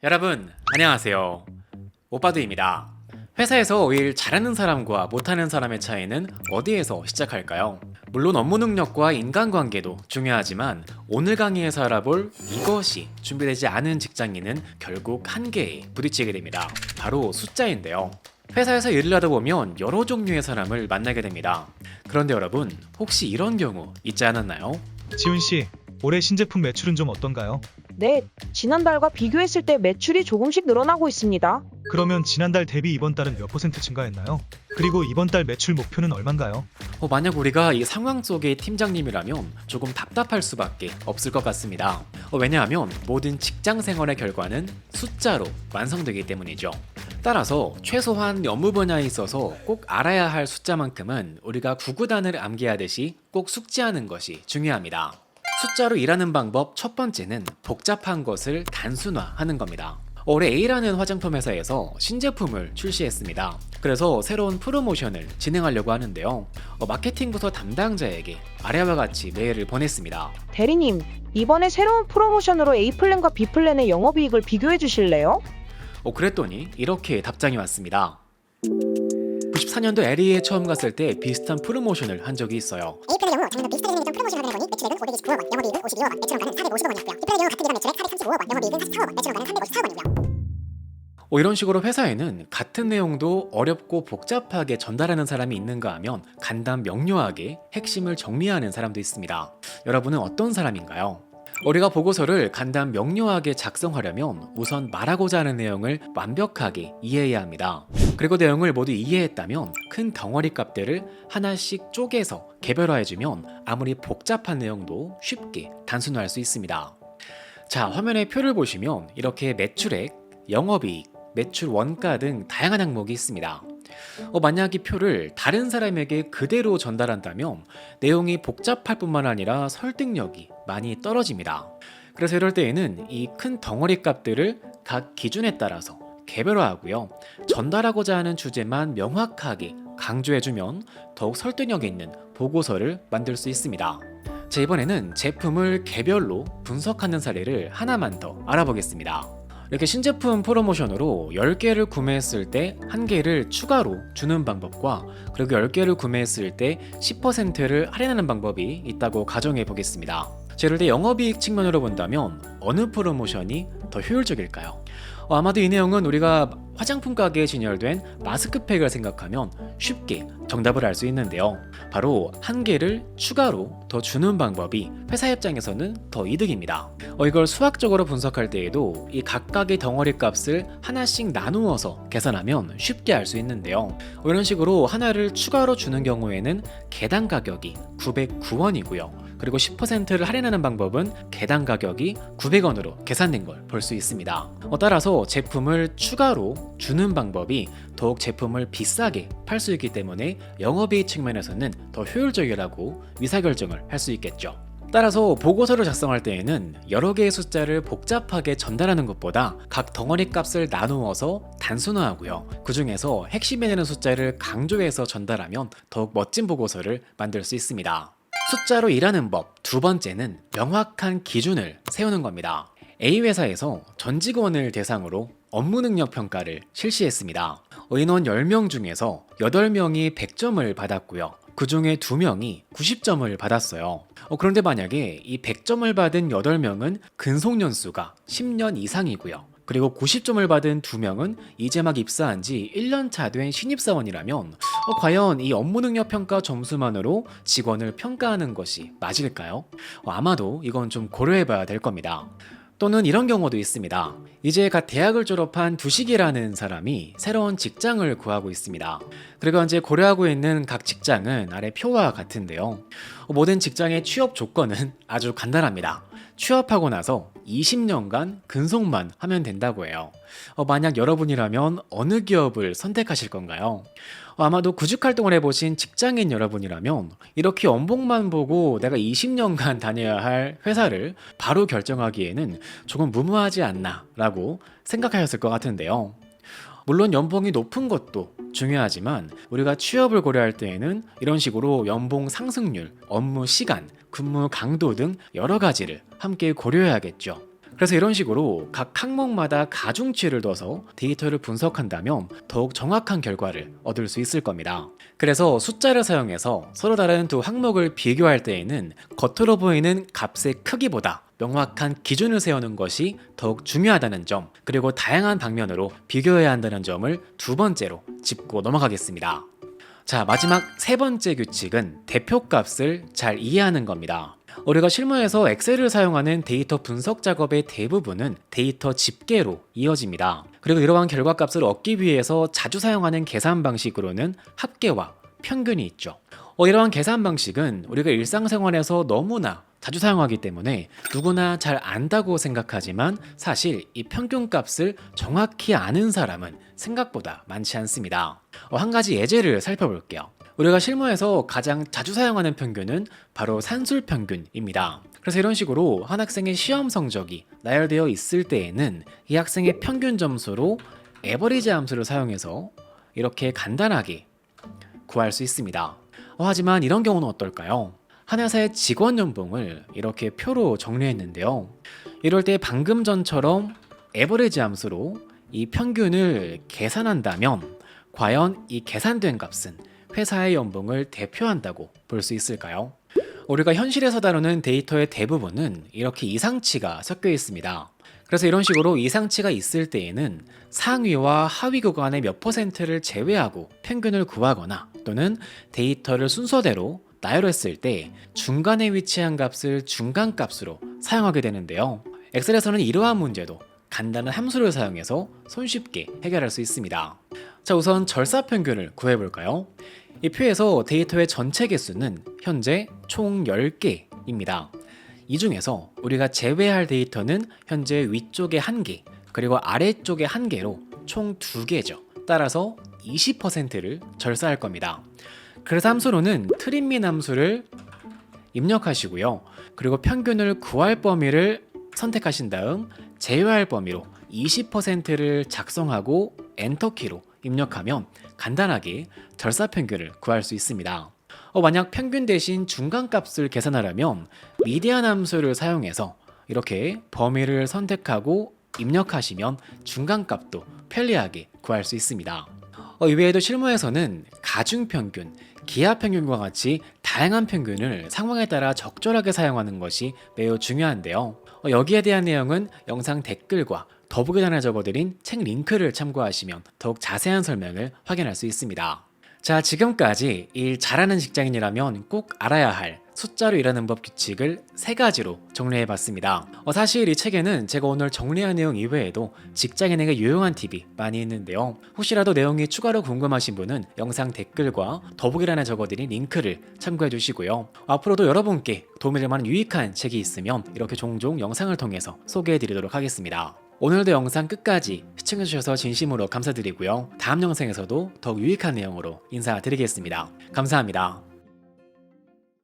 여러분 안녕하세요. 오빠두입니다. 회사에서 일 잘하는 사람과 못하는 사람의 차이는 어디에서 시작할까요? 물론 업무 능력과 인간관계도 중요하지만 오늘 강의에서 알아볼 이것이 준비되지 않은 직장인은 결국 한계에 부딪히게 됩니다. 바로 숫자인데요. 회사에서 일을 하다 보면 여러 종류의 사람을 만나게 됩니다. 그런데 여러분 혹시 이런 경우 있지 않았나요? 지훈씨, 올해 신제품 매출은 좀 어떤가요? 네, 지난달과 비교했을 때 매출이 조금씩 늘어나고 있습니다. 그러면 지난달 대비 이번 달은 몇 퍼센트 증가했나요? 그리고 이번 달 매출 목표는 얼만가요? 만약 우리가 이 상황 속의 팀장님이라면 조금 답답할 수밖에 없을 것 같습니다. 왜냐하면 모든 직장 생활의 결과는 숫자로 완성되기 때문이죠. 따라서 최소한 업무 분야에 있어서 꼭 알아야 할 숫자만큼은 우리가 구구단을 암기하듯이 꼭 숙지하는 것이 중요합니다. 숫자로 일하는 방법 첫 번째는 복잡한 것을 단순화하는 겁니다. 올해 A라는 화장품 회사에서 신제품을 출시했습니다. 그래서 새로운 프로모션을 진행하려고 하는데요. 마케팅부서 담당자에게 아래와 같이 메일을 보냈습니다. 대리님, 이번에 새로운 프로모션으로 A플랜과 B플랜의 영업이익을 비교해 주실래요? 그랬더니 이렇게 답장이 왔습니다. 94년도 LA에 처음 갔을 때 비슷한 프로모션을 한 적이 있어요. A플랜의 경우 작년도 비슷하게 생긴 프로모션을 확인해보니 매출액은 529억 원, 영업이익은 52억 원, 매출원가는 450억 원이었고요. B플랜의 경우 같은 기간 매출액 435억 원, 영업이익은 44억 원, 매출원가는 354억 원이고요. 이런 식으로 회사에는 같은 내용도 어렵고 복잡하게 전달하는 사람이 있는가 하면 간단 명료하게 핵심을 정리하는 사람도 있습니다. 여러분은 어떤 사람인가요? 우리가 보고서를 간단 명료하게 작성하려면 우선 말하고자 하는 내용을 완벽하게 이해해야 합니다. 그리고 내용을 모두 이해했다면 큰 덩어리 값들을 하나씩 쪼개서 개별화해주면 아무리 복잡한 내용도 쉽게 단순화할 수 있습니다. 자, 화면에 표를 보시면 이렇게 매출액, 영업이익, 매출 원가 등 다양한 항목이 있습니다. 만약 이 표를 다른 사람에게 그대로 전달한다면 내용이 복잡할 뿐만 아니라 설득력이 많이 떨어집니다. 그래서 이럴 때에는 이 큰 덩어리 값들을 각 기준에 따라서 개별화하고요. 전달하고자 하는 주제만 명확하게 강조해주면 더욱 설득력 있는 보고서를 만들 수 있습니다. 자, 이번에는 제품을 개별로 분석하는 사례를 하나만 더 알아보겠습니다. 이렇게 신제품 프로모션으로 10개를 구매했을 때 1개를 추가로 주는 방법과 그리고 10개를 구매했을 때 10%를 할인하는 방법이 있다고 가정해 보겠습니다. 예를 들어 영업이익 측면으로 본다면 어느 프로모션이 더 효율적일까요? 아마도 이 내용은 우리가 화장품 가게에 진열된 마스크팩을 생각하면 쉽게 정답을 알 수 있는데요. 바로 1개를 추가로 더 주는 방법이 회사 입장에서는 더 이득입니다. 이걸 수학적으로 분석할 때에도 이 각각의 덩어리 값을 하나씩 나누어서 계산하면 쉽게 알 수 있는데요. 이런 식으로 하나를 추가로 주는 경우에는 개당 가격이 909원이고요. 그리고 10%를 할인하는 방법은 개당 가격이 900원으로 계산된 걸 볼 수 있습니다. 따라서 제품을 추가로 주는 방법이 더욱 제품을 비싸게 팔 수 있기 때문에 영업이익 측면에서는 더 효율적이라고 의사결정을 할 수 있겠죠. 따라서 보고서를 작성할 때에는 여러 개의 숫자를 복잡하게 전달하는 것보다 각 덩어리 값을 나누어서 단순화하고요. 그 중에서 핵심이 되는 숫자를 강조해서 전달하면 더욱 멋진 보고서를 만들 수 있습니다. 숫자로 일하는 법 두 번째는 명확한 기준을 세우는 겁니다. A회사에서 전 직원을 대상으로 업무 능력 평가를 실시했습니다. 인원 10명 중에서 8명이 100점을 받았고요. 그 중에 2명이 90점을 받았어요. 그런데 만약에 이 100점을 받은 8명은 근속 연수가 10년 이상이고요. 그리고 90점을 받은 2명은 이제 막 입사한 지 1년 차 된 신입사원이라면 과연 이 업무 능력 평가 점수만으로 직원을 평가하는 것이 맞을까요? 아마도 이건 좀 고려해봐야 될 겁니다. 또는 이런 경우도 있습니다. 이제 갓 대학을 졸업한 두식이라는 사람이 새로운 직장을 구하고 있습니다. 그리고 현재 고려하고 있는 각 직장은 아래 표와 같은데요. 모든 직장의 취업 조건은 아주 간단합니다. 취업하고 나서 20년간 근속만 하면 된다고 해요. 만약 여러분이라면 어느 기업을 선택하실 건가요? 아마도 구직 활동을 해보신 직장인 여러분이라면 이렇게 연봉만 보고 내가 20년간 다녀야 할 회사를 바로 결정하기에는 조금 무모하지 않나 라고 생각하셨을 것 같은데요. 물론 연봉이 높은 것도 중요하지만 우리가 취업을 고려할 때에는 이런 식으로 연봉 상승률, 업무 시간, 근무 강도 등 여러 가지를 함께 고려해야겠죠. 그래서 이런 식으로 각 항목마다 가중치를 둬서 데이터를 분석한다면 더욱 정확한 결과를 얻을 수 있을 겁니다. 그래서 숫자를 사용해서 서로 다른 두 항목을 비교할 때에는 겉으로 보이는 값의 크기보다 명확한 기준을 세우는 것이 더욱 중요하다는 점, 그리고 다양한 방면으로 비교해야 한다는 점을 두 번째로 짚고 넘어가겠습니다. 자, 마지막 세 번째 규칙은 대표값을 잘 이해하는 겁니다. 우리가 실무에서 엑셀을 사용하는 데이터 분석 작업의 대부분은 데이터 집계로 이어집니다. 그리고 이러한 결과값을 얻기 위해서 자주 사용하는 계산 방식으로는 합계와 평균이 있죠. 이러한 계산 방식은 우리가 일상생활에서 너무나 자주 사용하기 때문에 누구나 잘 안다고 생각하지만 사실 이 평균값을 정확히 아는 사람은 생각보다 많지 않습니다. 한 가지 예제를 살펴볼게요. 우리가 실무에서 가장 자주 사용하는 평균은 바로 산술평균입니다. 그래서 이런 식으로 한 학생의 시험 성적이 나열되어 있을 때에는 이 학생의 평균 점수로 에버리지 함수를 사용해서 이렇게 간단하게 구할 수 있습니다. 하지만 이런 경우는 어떨까요? 한 회사의 직원 연봉을 이렇게 표로 정리했는데요. 이럴 때 방금 전처럼 에버리지 함수로 이 평균을 계산한다면 과연 이 계산된 값은 회사의 연봉을 대표한다고 볼 수 있을까요? 우리가 현실에서 다루는 데이터의 대부분은 이렇게 이상치가 섞여 있습니다. 그래서 이런 식으로 이상치가 있을 때에는 상위와 하위 구간의 몇 %를 제외하고 평균을 구하거나 또는 데이터를 순서대로 나열했을 때 중간에 위치한 값을 중간값으로 사용하게 되는데요. 엑셀에서는 이러한 문제도 간단한 함수를 사용해서 손쉽게 해결할 수 있습니다. 자, 우선 절사평균을 구해볼까요? 이 표에서 데이터의 전체 개수는 현재 총 10개입니다. 이 중에서 우리가 제외할 데이터는 현재 위쪽에 1개, 그리고 아래쪽에 1개로 총 2개죠. 따라서 20%를 절사할 겁니다. 그래서 함수로는 트림민 함수를 입력하시고요. 그리고 평균을 구할 범위를 선택하신 다음 제외할 범위로 20%를 작성하고 엔터키로 입력하면 간단하게 절사평균을 구할 수 있습니다. 만약 평균 대신 중간값을 계산하려면 미디안 함수를 사용해서 이렇게 범위를 선택하고 입력하시면 중간값도 편리하게 구할 수 있습니다. 이외에도 실무에서는 가중평균, 기하평균과 같이 다양한 평균을 상황에 따라 적절하게 사용하는 것이 매우 중요한데요. 여기에 대한 내용은 영상 댓글과 더보기란에 적어드린 책 링크를 참고하시면 더욱 자세한 설명을 확인할 수 있습니다. 자, 지금까지 일 잘하는 직장인이라면 꼭 알아야 할 숫자로 일하는 법 규칙을 3가지로 정리해봤습니다. 사실 이 책에는 제가 오늘 정리한 내용 이외에도 직장인에게 유용한 팁이 많이 있는데요. 혹시라도 내용이 추가로 궁금하신 분은 영상 댓글과 더보기란에 적어드린 링크를 참고해 주시고요. 앞으로도 여러분께 도움이 될 만한 유익한 책이 있으면 이렇게 종종 영상을 통해서 소개해 드리도록 하겠습니다. 오늘도 영상 끝까지 시청해주셔서 진심으로 감사드리고요. 다음 영상에서도 더욱 유익한 내용으로 인사드리겠습니다. 감사합니다.